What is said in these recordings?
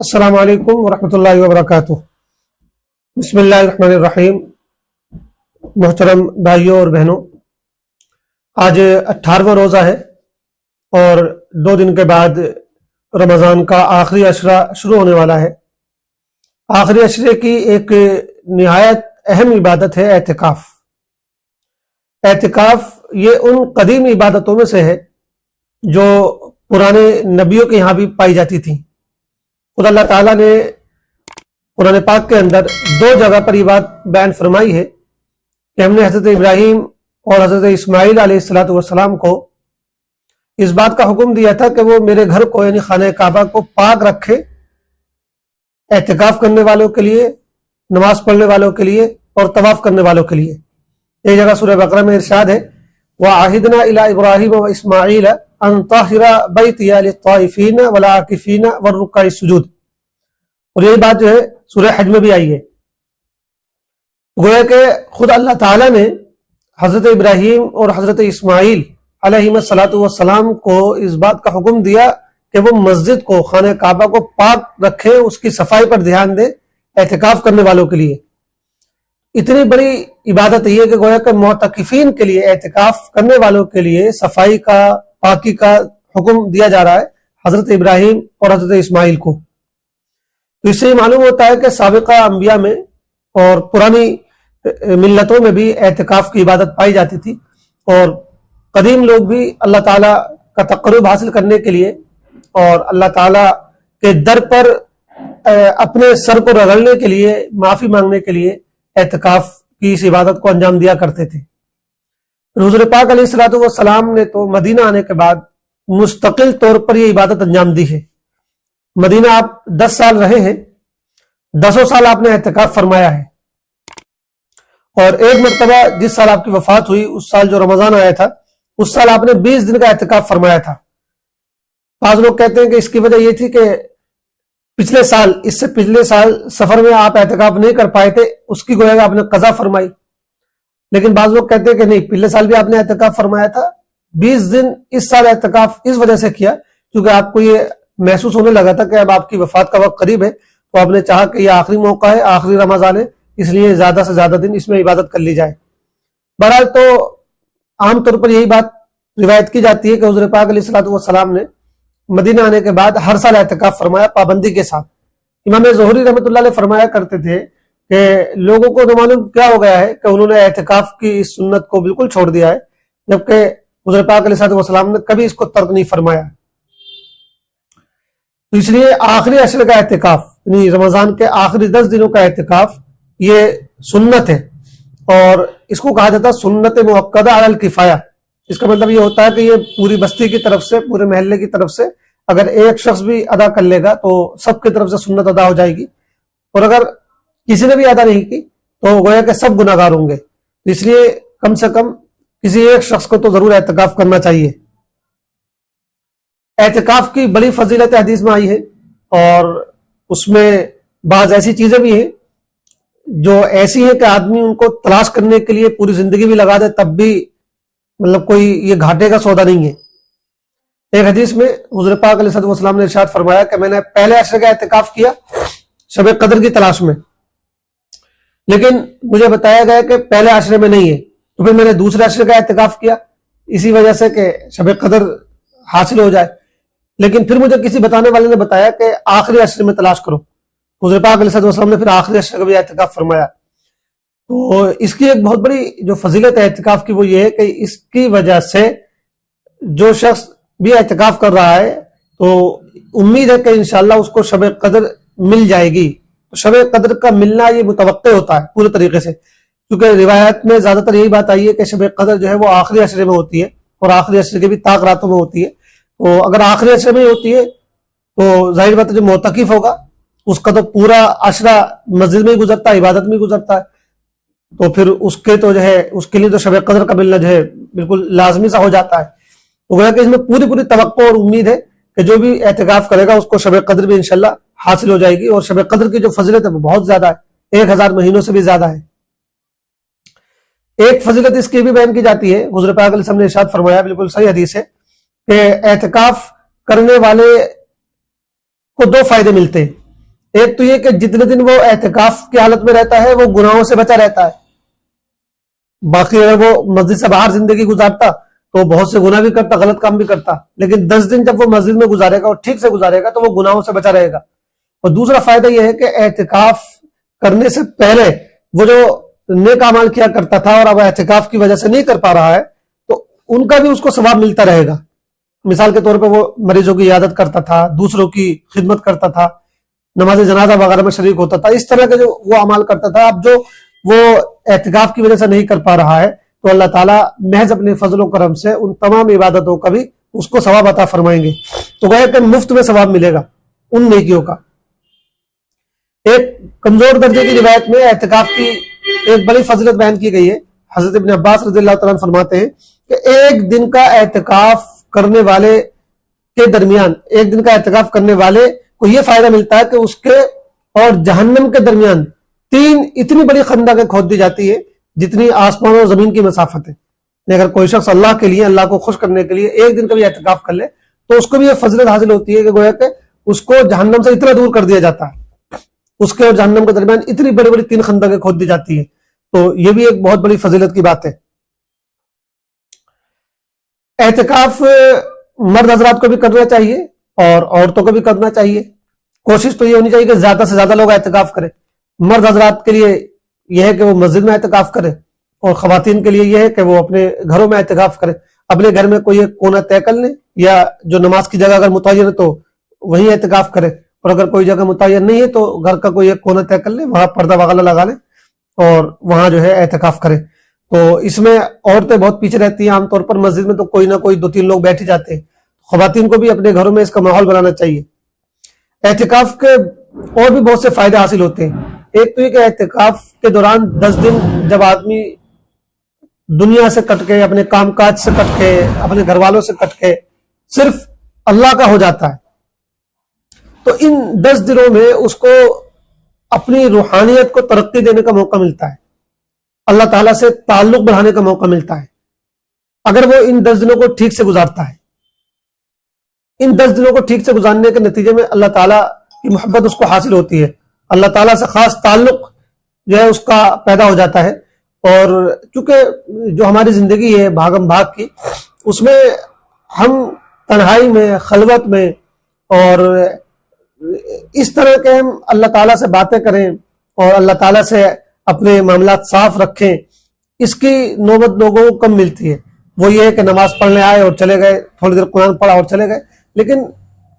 السلام علیکم ورحمۃ اللہ وبرکاتہ۔ بسم اللہ الرحمن الرحیم۔ محترم بھائیوں اور بہنوں، آج 18واں روزہ ہے اور 2 دن کے بعد رمضان کا آخری عشرہ شروع ہونے والا ہے۔ آخری عشرے کی ایک نہایت اہم عبادت ہے اعتکاف۔ اعتکاف یہ ان قدیم عبادتوں میں سے ہے جو پرانے نبیوں کے یہاں بھی پائی جاتی تھیں۔ خدا اللہ تعالیٰ نے قرآن پاک کے اندر 2 جگہ پر یہ بات بیان فرمائی ہے کہ ہم نے حضرت ابراہیم اور حضرت اسماعیل علیہ السلام کو اس بات کا حکم دیا تھا کہ وہ میرے گھر کو یعنی خانہ کعبہ کو پاک رکھے، اعتکاف کرنے والوں کے لیے، نماز پڑھنے والوں کے لیے اور طواف کرنے والوں کے لیے۔ ایک جگہ سورہ بقرہ میں ارشاد ہے وَعَهِدْنَا إِلَىٰ إِبْرَاهِيمَ وَإِسْمَاعِيلَ أَن طَهِّرَ بَيْتِيَ لِلطَّائِفِينَ وَالْعَاكِفِينَ وَالرُّكَّعِ السُّجُودِ، اور یہی بات جو ہے سورہ حج میں بھی آئی ہے۔ گویا کہ خود اللہ تعالیٰ نے حضرت ابراہیم اور حضرت اسماعیل علیہ السلام کو اس بات کا حکم دیا کہ وہ مسجد کو، خانہ کعبہ کو پاک رکھے، اس کی صفائی پر دھیان دے اعتکاف کرنے والوں کے لیے۔ اتنی بڑی عبادت یہ ہے کہ گویا کہ معتکفین کے لیے، اعتکاف کرنے والوں کے لیے صفائی کا، پاکی کا حکم دیا جا رہا ہے حضرت ابراہیم اور حضرت اسماعیل کو۔ تو اس سے یہ معلوم ہوتا ہے کہ سابقہ انبیاء میں اور پرانی ملتوں میں بھی اعتکاف کی عبادت پائی جاتی تھی، اور قدیم لوگ بھی اللہ تعالیٰ کا تقرب حاصل کرنے کے لیے اور اللہ تعالیٰ کے در پر اپنے سر کو رگڑنے کے لیے، معافی مانگنے کے لیے اعتکاف کی اس عبادت کو انجام دیا کرتے تھے۔ حضور پاک علیہ السلام نے تو مدینہ آنے کے بعد مستقل طور پر یہ عبادت انجام دی ہے۔ مدینہ آپ 10 سال رہے ہیں، 10 سال آپ نے اعتکاف فرمایا ہے، اور ایک مرتبہ جس سال آپ کی وفات ہوئی، اس سال جو رمضان آیا تھا، اس سال آپ نے 20 دن کا اعتکاف فرمایا تھا۔ بعض لوگ کہتے ہیں کہ اس کی وجہ یہ تھی کہ پچھلے سال، اس سے پچھلے سال سفر میں آپ اعتکاف نہیں کر پائے تھے، اس کی گویا کہ آپ نے قضا فرمائی۔ لیکن بعض لوگ کہتے ہیں کہ نہیں، پچھلے سال بھی آپ نے اعتکاف فرمایا تھا، 20 دن اس سال اعتکاف اس وجہ سے کیا کیونکہ آپ کو یہ محسوس ہونے لگا تھا کہ اب آپ کی وفات کا وقت قریب ہے، تو آپ نے چاہا کہ یہ آخری موقع ہے، آخری رمضان ہے، اس لیے زیادہ سے زیادہ دن اس میں عبادت کر لی جائے۔ بہرحال تو عام طور پر یہی بات روایت کی جاتی ہے کہ حضور پاک علیہ السلام نے مدینہ آنے کے بعد ہر سال اعتکاف فرمایا، پابندی کے ساتھ۔ امام ظہری رحمۃ اللہ علیہ فرمایا کرتے تھے کہ لوگوں کو نہ معلوم کیا ہو گیا ہے کہ انہوں نے اعتکاف کی اس سنت کو بالکل چھوڑ دیا ہے، جبکہ حضور پاک علیہ السلام نے کبھی اس کو ترک نہیں فرمایا۔ تو اس لیے آخری عشرے کا اعتکاف، یعنی رمضان کے آخری 10 دنوں کا اعتکاف، یہ سنت ہے، اور اس کو کہا جاتا ہے سنت مؤکدہ علی الکفایہ۔ اس کا مطلب یہ ہوتا ہے کہ یہ پوری بستی کی طرف سے، پورے محلے کی طرف سے اگر ایک شخص بھی ادا کر لے گا تو سب کی طرف سے سنت ادا ہو جائے گی، اور اگر کسی نے بھی ادا نہیں کی تو گویا کہ سب گناہ گار ہوں گے۔ اس لیے کم سے کم کسی ایک شخص کو تو ضرور اعتکاف کرنا چاہیے۔ اعتکاف کی بڑی فضیلت حدیث میں آئی ہے، اور اس میں بعض ایسی چیزیں بھی ہیں جو ایسی ہیں کہ آدمی ان کو تلاش کرنے کے لیے پوری زندگی بھی لگا دے تب بھی مطلب کوئی یہ گھاٹے کا سودا نہیں ہے۔ ایک حدیث میں حضور پاک علیہ السلام نے ارشاد فرمایا کہ میں نے پہلے عشرے کا اعتکاف کیا شب قدر کی تلاش میں، لیکن مجھے بتایا گیا کہ پہلے عشرے میں نہیں ہے، تو پھر میں نے دوسرے عشرے کا اعتکاف کیا اسی وجہ سے کہ شب قدر حاصل ہو جائے، لیکن پھر مجھے کسی بتانے والے نے بتایا کہ آخری عشرے میں تلاش کرو۔ حضور پاک علیہ السلام نے پھر آخری عشرے کا بھی اعتکاف فرمایا۔ تو اس کی ایک بہت بڑی جو فضیلت ہے اعتکاف کی وہ یہ ہے کہ اس کی وجہ سے جو شخص بھی اعتکاف کر رہا ہے تو امید ہے کہ انشاءاللہ اس کو شب قدر مل جائے گی۔ شب قدر کا ملنا یہ متوقع ہوتا ہے پورے طریقے سے، کیونکہ روایت میں زیادہ تر یہی بات آئی ہے کہ شب قدر جو ہے وہ آخری عشرے میں ہوتی ہے، اور آخری عشرے کے بھی طاق راتوں میں ہوتی ہے۔ تو اگر آخری عشرے میں ہوتی ہے تو ظاہر بات ہے جو معتکف ہوگا اس کا تو پورا عشرہ مسجد میں ہی گزرتا ہے، عبادت میں ہی گزرتا ہے، تو پھر اس کے تو جو ہے اس کے لیے تو شب قدر کا ملنا جو ہے بالکل لازمی سا ہو جاتا ہے۔ تو گویا کہ اس میں پوری توقع اور امید ہے کہ جو بھی اعتکاف کرے گا اس کو شب قدر بھی انشاءاللہ حاصل ہو جائے گی، اور شب قدر کی جو فضیلت ہے وہ بہت زیادہ ہے، 1000 مہینوں سے بھی زیادہ ہے۔ ایک فضیلت اس کی بھی بیان کی جاتی ہے، حضور پاک علیہ السلام نے ارشاد فرمایا، بالکل صحیح حدیث ہے، کہ اعتکاف کرنے والے کو 2 فائدے ملتے ہیں۔ ایک تو یہ کہ جتنے دن وہ اعتکاف کی حالت میں رہتا ہے وہ گناہوں سے بچا رہتا ہے. باقی اگر وہ مسجد سے باہر زندگی گزارتا تو بہت سے گناہ بھی کرتا, غلط کام بھی کرتا, لیکن 10 دن جب وہ مسجد میں گزارے گا اور ٹھیک سے گزارے گا تو وہ گناہوں سے بچا رہے گا. اور دوسرا فائدہ یہ ہے کہ اعتکاف کرنے سے پہلے وہ جو نیک اعمال کیا کرتا تھا اور اب اعتکاف کی وجہ سے نہیں کر پا رہا ہے تو ان کا بھی اس کو ثواب ملتا رہے گا. مثال کے طور پہ وہ مریضوں کی عیادت کرتا تھا, دوسروں کی خدمت کرتا تھا, نماز جنازہ وغیرہ میں شریک ہوتا تھا, اس طرح کے جو وہ اعمال کرتا تھا. اب جو وہ اعتکاف کی وجہ سے نہیں کر پا رہا ہے تو اللہ تعالیٰ محض اپنے فضل و کرم سے ان تمام عبادتوں کا بھی اس کو ثواب عطا فرمائیں گے. تو گویا کہ مفت میں ثواب ملے گا ان نیکیوں کا. ایک کمزور درجے کی روایت میں اعتکاف کی ایک بڑی فضیلت بیان کی گئی ہے. حضرت ابن عباس رضی اللہ تعالیٰ عنہ فرماتے ہیں کہ ایک دن کا اعتکاف کرنے والے کے درمیان, ایک دن کا اعتکاف کرنے والے کو یہ فائدہ ملتا ہے کہ اس کے اور جہنم کے درمیان 3 اتنی بڑی خندقیں کھود دی جاتی ہے جتنی آسمان اور زمین کی مسافت ہے. اگر کوئی شخص اللہ کے لیے, اللہ کو خوش کرنے کے لیے ایک دن کا بھی اعتکاف کر لے تو اس کو بھی یہ فضیلت حاصل ہوتی ہے کہ گویا کہ اس کو جہنم سے اتنا دور کر دیا جاتا ہے. اس کے اور جہنم کے درمیان اتنی بڑی بڑی 3 خندقیں کھود دی جاتی ہیں. تو یہ بھی ایک بہت بڑی فضیلت کی بات ہے. اعتکاف مرد حضرات کو بھی کرنا چاہیے اور عورتوں کو بھی کرنا چاہیے. کوشش تو یہ ہونی چاہیے کہ زیادہ سے زیادہ لوگ اعتکاف کریں. مرد حضرات کے لیے یہ ہے کہ وہ مسجد میں اعتکاف کریں اور خواتین کے لیے یہ ہے کہ وہ اپنے گھروں میں اعتکاف کریں. اپنے گھر میں کوئی ایک کونا طے کر لیں یا جو نماز کی جگہ اگر متعین ہے تو وہیں اعتکاف کریں, اور اگر کوئی جگہ متعین نہیں ہے تو گھر کا کوئی ایک کونا طے کر لیں, وہاں پردہ وغیرہ لگا لیں اور وہاں جو ہے اعتکاف کریں. تو اس میں عورتیں بہت پیچھے رہتی ہیں. عام طور پر مسجد میں تو کوئی نہ کوئی 2-3 لوگ بیٹھ جاتے ہیں. خواتین کو بھی اپنے گھروں میں اس کا ماحول بنانا چاہیے. اعتکاف کے اور بھی بہت سے فائدے حاصل ہوتے ہیں. ایک تو یہ کہ اعتکاف کے دوران 10 دن جب آدمی دنیا سے کٹ کے, اپنے کام کاج سے کٹ کے, اپنے گھر والوں سے کٹ کے صرف اللہ کا ہو جاتا ہے تو ان 10 دنوں میں اس کو اپنی روحانیت کو ترقی دینے کا موقع ملتا ہے, اللہ تعالیٰ سے تعلق بڑھانے کا موقع ملتا ہے اگر وہ ان 10 دنوں کو ٹھیک سے گزارتا ہے. ان 10 دنوں کو ٹھیک سے گزارنے کے نتیجے میں اللہ تعالیٰ کی محبت اس کو حاصل ہوتی ہے, اللہ تعالیٰ سے خاص تعلق جو ہے اس کا پیدا ہو جاتا ہے. اور چونکہ جو ہماری زندگی ہے بھاگم بھاگ کی, اس میں ہم تنہائی میں, خلوت میں اور اس طرح کے ہم اللہ تعالیٰ سے باتیں کریں اور اللہ تعالیٰ سے اپنے معاملات صاف رکھیں, اس کی نوبت لوگوں کو کم ملتی ہے. وہ یہ ہے کہ نماز پڑھنے آئے اور چلے گئے, تھوڑی دیر قرآن پڑھا اور چلے گئے, لیکن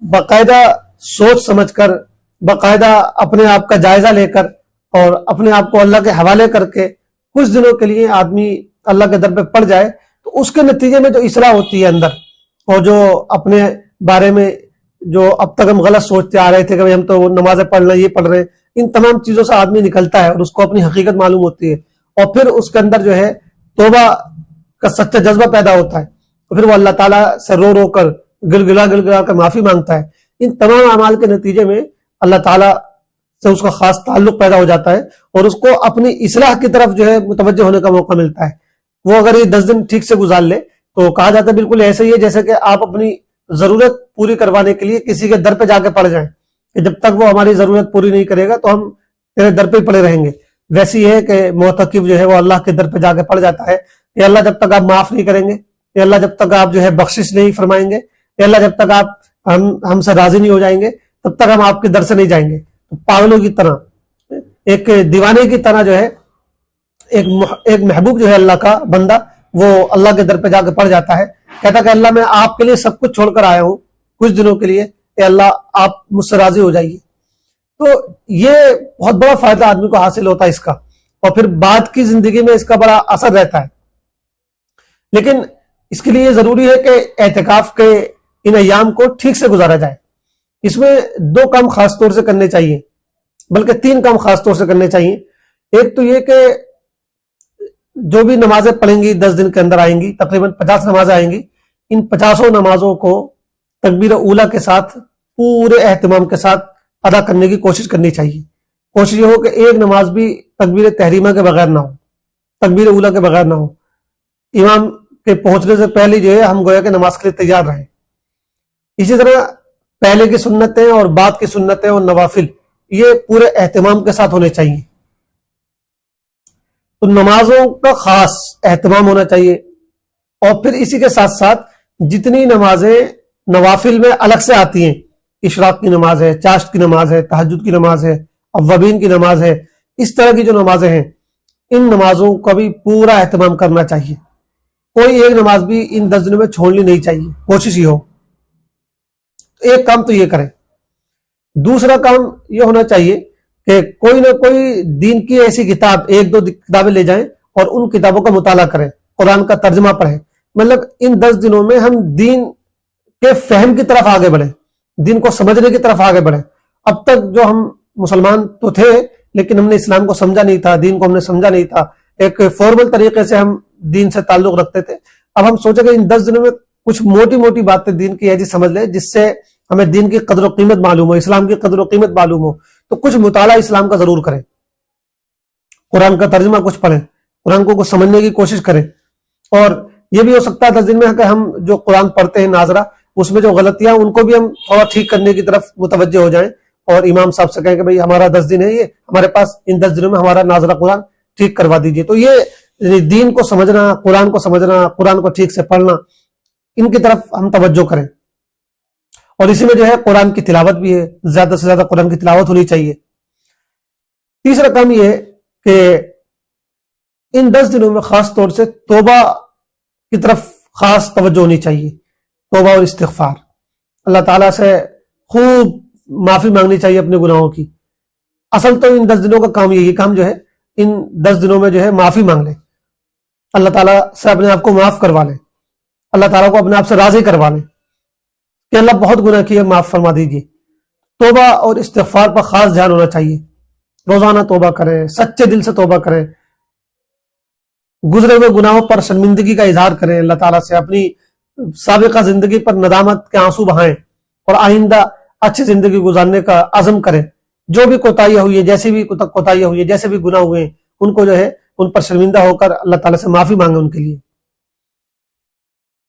باقاعدہ سوچ سمجھ کر, باقاعدہ اپنے آپ کا جائزہ لے کر اور اپنے آپ کو اللہ کے حوالے کر کے کچھ دنوں کے لیے آدمی اللہ کے در پہ پڑ جائے تو اس کے نتیجے میں جو اصلاح ہوتی ہے اندر, اور جو اپنے بارے میں جو اب تک ہم غلط سوچتے آ رہے تھے کہ ہم تو نمازیں پڑھ رہے ہیں, یہ پڑھ رہے ہیں, ان تمام چیزوں سے آدمی نکلتا ہے اور اس کو اپنی حقیقت معلوم ہوتی ہے, اور پھر اس کے اندر جو ہے توبہ کا سچا جذبہ پیدا ہوتا ہے, تو پھر وہ اللہ تعالیٰ سے رو رو کر گل گلا کر معافی مانگتا ہے. ان تمام اعمال کے نتیجے میں اللہ تعالیٰ سے اس کا خاص تعلق پیدا ہو جاتا ہے اور اس کو اپنی اصلاح کی طرف جو ہے متوجہ ہونے کا موقع ملتا ہے. وہ اگر یہ 10 دن ٹھیک سے گزار لے تو کہا جاتا ہے بالکل ایسے ہی ہے جیسے کہ آپ اپنی ضرورت پوری کروانے کے لیے کسی کے در پہ جا کے پڑ جائیں کہ جب تک وہ ہماری ضرورت پوری نہیں کرے گا تو ہم تیرے در پہ ہی پڑے رہیں گے. ویسی ہے کہ معتکف جو ہے وہ اللہ کے در پہ جا کے پڑ جاتا ہے کہ اللہ جب تک آپ معاف نہیں کریں گے, کہ اللہ جب تک آپ جو ہے بخشش نہیں فرمائیں گے, کہ اللہ جب تک آپ ہم سے راضی نہیں ہو جائیں گے تب تک ہم آپ کے در سے نہیں جائیں گے. پاگلوں کی طرح, ایک دیوانے کی طرح جو ہے ایک محبوب جو ہے اللہ کا بندہ وہ اللہ کے در پہ جا کے پڑ جاتا ہے, کہتا کہ اللہ میں آپ کے لیے سب کچھ چھوڑ کر آیا ہوں کچھ دنوں کے لیے, کہ اللہ آپ مجھ سے راضی ہو جائیے. تو یہ بہت بڑا فائدہ آدمی کو حاصل ہوتا ہے اس کا, اور پھر بعد کی زندگی میں اس کا بڑا اثر رہتا ہے. لیکن اس کے لیے ضروری ہے کہ اعتکاف کے ان ایام کو ٹھیک سے گزارا جائے. اس میں 2 کام خاص طور سے کرنے چاہیے, بلکہ 3 کام خاص طور سے کرنے چاہیے. ایک تو یہ کہ جو بھی نمازیں پڑھیں گی 10 دن کے اندر آئیں گی, تقریباً 50 نمازیں آئیں گی, ان 50 نمازوں کو تکبیر اولیٰ کے ساتھ پورے اہتمام کے ساتھ ادا کرنے کی کوشش کرنی چاہیے. کوشش یہ ہو کہ ایک نماز بھی تکبیر تحریمہ کے بغیر نہ ہو, تکبیر اولیٰ کے بغیر نہ ہو. امام کے پہنچنے سے پہلے جو ہے ہم گویا کہ نماز کے لیے تیار رہیں. اسی طرح پہلے کی سنتیں اور بعد کی سنتیں اور نوافل یہ پورے اہتمام کے ساتھ ہونے چاہیے. تو نمازوں کا خاص اہتمام ہونا چاہیے. اور پھر اسی کے ساتھ ساتھ جتنی نمازیں نوافل میں الگ سے آتی ہیں، اشراق کی نماز ہے، چاشت کی نماز ہے، تہجد کی نماز ہے، اوابین کی نماز ہے، اس طرح کی جو نمازیں ہیں ان نمازوں کا بھی پورا اہتمام کرنا چاہیے. کوئی ایک نماز بھی ان 10 دنوں میں چھوڑنی نہیں چاہیے، کوشش ہی ہو. ایک کام تو یہ کریں. دوسرا کام یہ ہونا چاہیے کہ کوئی نہ کوئی دین کی ایسی کتاب، 1-2 کتابیں لے جائیں اور ان کتابوں کا مطالعہ کریں، قرآن کا ترجمہ پڑھیں. مطلب ان 10 دنوں میں ہم دین کے فہم کی طرف آگے بڑھیں، دین کو سمجھنے کی طرف آگے بڑھیں. اب تک جو ہم مسلمان تو تھے لیکن ہم نے اسلام کو سمجھا نہیں تھا، دین کو ہم نے سمجھا نہیں تھا، ایک فارمل طریقے سے ہم دین سے تعلق رکھتے تھے. اب ہم سوچیں کہ ان 10 دنوں میں کچھ موٹی موٹی باتیں دین کی ایسی سمجھ لیں جس سے ہمیں دین کی قدر و قیمت معلوم ہو، اسلام کی قدر و قیمت معلوم ہو. تو کچھ مطالعہ اسلام کا ضرور کریں، قرآن کا ترجمہ کچھ پڑھیں، قرآن کو کچھ سمجھنے کی کوشش کریں. اور یہ بھی ہو سکتا ہے 10 دن میں کہ ہم جو قرآن پڑھتے ہیں ناظرہ، اس میں جو غلطیاں ان کو بھی ہم تھوڑا ٹھیک کرنے کی طرف متوجہ ہو جائیں اور امام صاحب سے کہیں کہ بھئی ہمارا 10 دن ہے، یہ ہمارے پاس ان 10 دنوں میں ہمارا ناظرہ قرآن ٹھیک کروا دیجئے. تو یہ دین کو سمجھنا، قرآن کو سمجھنا، قرآن کو ٹھیک سے پڑھنا، ان کی طرف ہم توجہ کریں. اور اسی میں جو ہے قرآن کی تلاوت بھی ہے، زیادہ سے زیادہ قرآن کی تلاوت ہونی چاہیے. تیسرا کام یہ ہے کہ ان 10 دنوں میں خاص طور سے توبہ کی طرف خاص توجہ ہونی چاہیے. توبہ اور استغفار، اللہ تعالیٰ سے خوب معافی مانگنی چاہیے اپنے گناہوں کی. اصل تو ان 10 دنوں کا کام یہ کام جو ہے ان 10 دنوں میں جو ہے معافی مانگ لیں، اللہ تعالیٰ سے اپنے آپ کو معاف کروا لیں، اللہ تعالیٰ کو اپنے آپ سے راضی کروا لیں کہ اللہ بہت گناہ کیے، معاف فرما دیجیے. توبہ اور استغفار پر خاص دھیان ہونا چاہیے. روزانہ توبہ کریں، سچے دل سے توبہ کریں، گزرے ہوئے گناہوں پر شرمندگی کا اظہار کریں، اللہ تعالیٰ سے اپنی سابقہ زندگی پر ندامت کے آنسو بہائیں اور آئندہ اچھی زندگی گزارنے کا عزم کریں. جو بھی کوتاہیاں ہوئی ہیں، جیسی بھی کوتاہیاں ہوئی ہیں، جیسے بھی گناہ ہوئے ہیں، ان کو جو ہے ان پر شرمندہ ہو کر اللہ تعالیٰ سے معافی مانگیں ان کے لیے.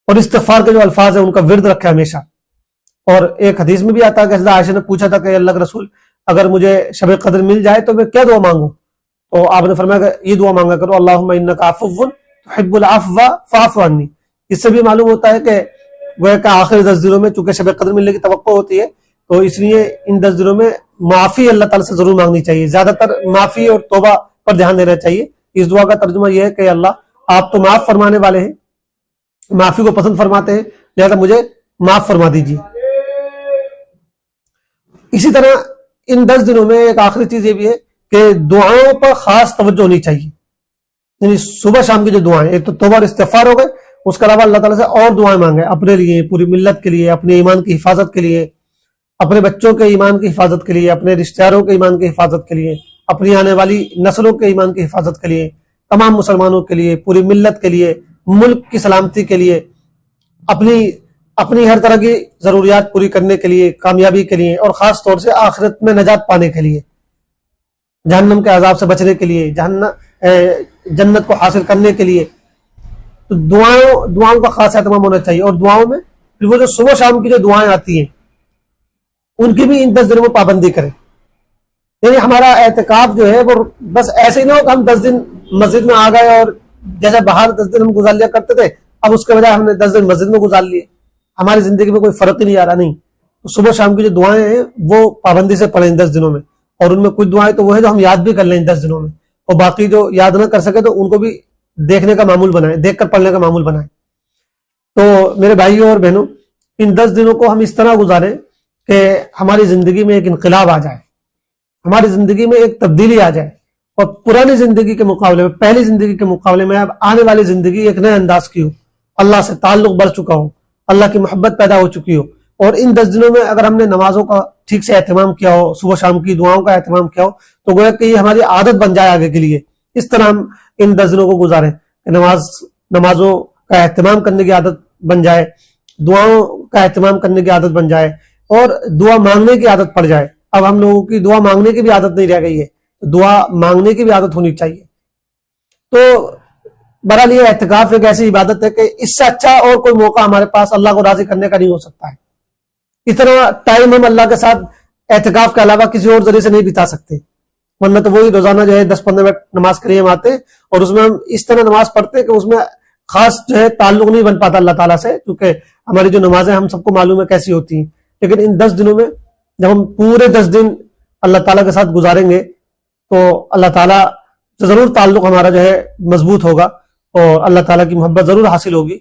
اور استغفار کے جو الفاظ ہیں ان کا ورد رکھے ہمیشہ. اور ایک حدیث میں بھی آتا ہے کہ حضرت عائشہ نے پوچھا تھا کہ اللہ کے رسول اگر مجھے شب قدر مل جائے تو میں کیا دعا مانگوں؟ تو آپ نے فرمایا کہ یہ دعا مانگا کرو، اللہم انک عفو تحب العفو فاعف عنی. اس سے بھی معلوم ہوتا ہے کہ گویا کہ آخری 10 دنوں میں چونکہ شب قدر ملنے کی توقع ہوتی ہے تو اس لیے ان 10 دنوں میں معافی اللہ تعالیٰ سے ضرور مانگنی چاہیے. زیادہ تر معافی اور توبہ پر دھیان دینا چاہیے. اس دعا کا ترجمہ یہ ہے کہ اللہ آپ تو معاف فرمانے والے ہیں، معافی کو پسند فرماتے ہیں، لہذا مجھے معاف فرما دیجیے. اسی طرح ان 10 دنوں میں ایک آخری چیز یہ بھی ہے کہ دعاؤں پر خاص توجہ ہونی چاہیے. یعنی صبح شام کی جو دعائیں، ایک تو توبہ اور استغفار ہو گئے، اس کے علاوہ اللہ تعالیٰ سے اور دعائیں مانگیں اپنے لیے، پوری ملت کے لیے، اپنے ایمان کی حفاظت کے لیے، اپنے بچوں کے ایمان کی حفاظت کے لیے، اپنے رشتہ داروں کے ایمان کی حفاظت کے لیے، اپنی آنے والی نسلوں کے ایمان کی حفاظت کے لیے، تمام مسلمانوں کے لیے، پوری ملت کے لیے، ملک کی سلامتی کے لیے، اپنی ہر طرح کی ضروریات پوری کرنے کے لیے، کامیابی کے لیے، اور خاص طور سے آخرت میں نجات پانے کے لیے، جہنم کے عذاب سے بچنے کے لیے، جنت کو حاصل کرنے کے لیے. تو دعاؤں کا خاص اہتمام ہونا چاہیے. اور دعاؤں میں پھر وہ جو صبح شام کی جو دعائیں آتی ہیں ان کی بھی ان 10 دنوں میں پابندی کریں. یعنی ہمارا اعتکاف جو ہے وہ بس ایسے ہی نہ ہو کہ ہم 10 دن مسجد میں آ گئے اور جیسے باہر 10 دن ہم گزار لیا کرتے تھے، اب اس کے بجائے ہم نے 10 دن مسجد میں گزار لیے، ہماری زندگی میں کوئی فرق ہی نہیں آ رہا. نہیں، تو صبح شام کی جو دعائیں ہیں وہ پابندی سے پڑھیں ان 10 دنوں میں. اور ان میں کچھ دعائیں تو وہ ہے جو ہم یاد بھی کر لیں ان 10 دنوں میں، اور باقی جو یاد نہ کر سکے تو ان کو بھی دیکھنے کا معمول بنائیں، دیکھ کر پڑھنے کا معمول بنائیں. تو میرے بھائیوں اور بہنوں، ان 10 دنوں کو ہم اس طرح گزاریں کہ ہماری زندگی میں ایک انقلاب آ جائے، ہماری زندگی میں ایک تبدیلی آ جائے، اور پرانی زندگی کے مقابلے میں، پہلی زندگی کے مقابلے میں اب آنے والی زندگی ایک نئے انداز کی ہو، اللہ سے تعلق بڑھ چکا ہو، اللہ کی محبت پیدا ہو چکی ہو. اور ان 10 دنوں میں اگر ہم نے نمازوں کا ٹھیک سے اہتمام کیا ہو، صبح شام کی دعاؤں کا اہتمام کیا ہو، تو گویا کہ یہ ہماری عادت بن جائے آگے کے لیے. اس طرح ہم ان 10 دنوں کو گزاریں کہ نمازوں کا اہتمام کرنے کی عادت بن جائے، دعاؤں کا اہتمام کرنے کی عادت بن جائے، اور دعا مانگنے کی عادت پڑ جائے. اب ہم لوگوں کی دعا مانگنے کی بھی عادت نہیں رہ گئی ہے، دعا مانگنے کی بھی عادت ہونی چاہیے. تو بہرحال یہ اعتکاف ایک ایسی عبادت ہے کہ اس سے اچھا اور کوئی موقع ہمارے پاس اللہ کو راضی کرنے کا نہیں ہو سکتا ہے. اتنا ٹائم ہم اللہ کے ساتھ اعتکاف کے علاوہ کسی اور ذریعے سے نہیں بتا سکتے، ورنہ تو وہی روزانہ جو ہے 10-15 منٹ نماز کے لیے ہم آتے ہیں، اور اس میں ہم اس طرح نماز پڑھتے ہیں کہ اس میں خاص جو ہے تعلق نہیں بن پاتا اللہ تعالیٰ سے، کیونکہ ہماری جو نمازیں ہم سب کو معلوم ہے کیسی ہوتی ہیں. لیکن ان 10 دنوں میں جب ہم پورے 10 دن اللہ تعالیٰ کے ساتھ گزاریں گے تو اللہ تعالیٰ سے ضرور تعلق ہمارا جو ہے مضبوط ہوگا، اور اللہ تعالیٰ کی محبت ضرور حاصل ہوگی.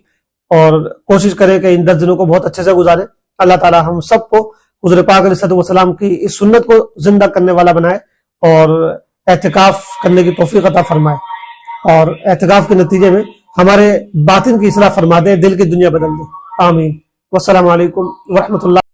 اور کوشش کریں کہ ان 10 دنوں کو بہت اچھے سے گزاریں. اللہ تعالیٰ ہم سب کو حضور پاک علیہ الصلوۃ والسلام کی اس سنت کو زندہ کرنے والا بنائے اور اعتکاف کرنے کی توفیق عطا فرمائے، اور اعتکاف کے نتیجے میں ہمارے باطن کی اصلاح فرما دے، دل کی دنیا بدل دے. آمین. والسلام علیکم ورحمۃ اللہ.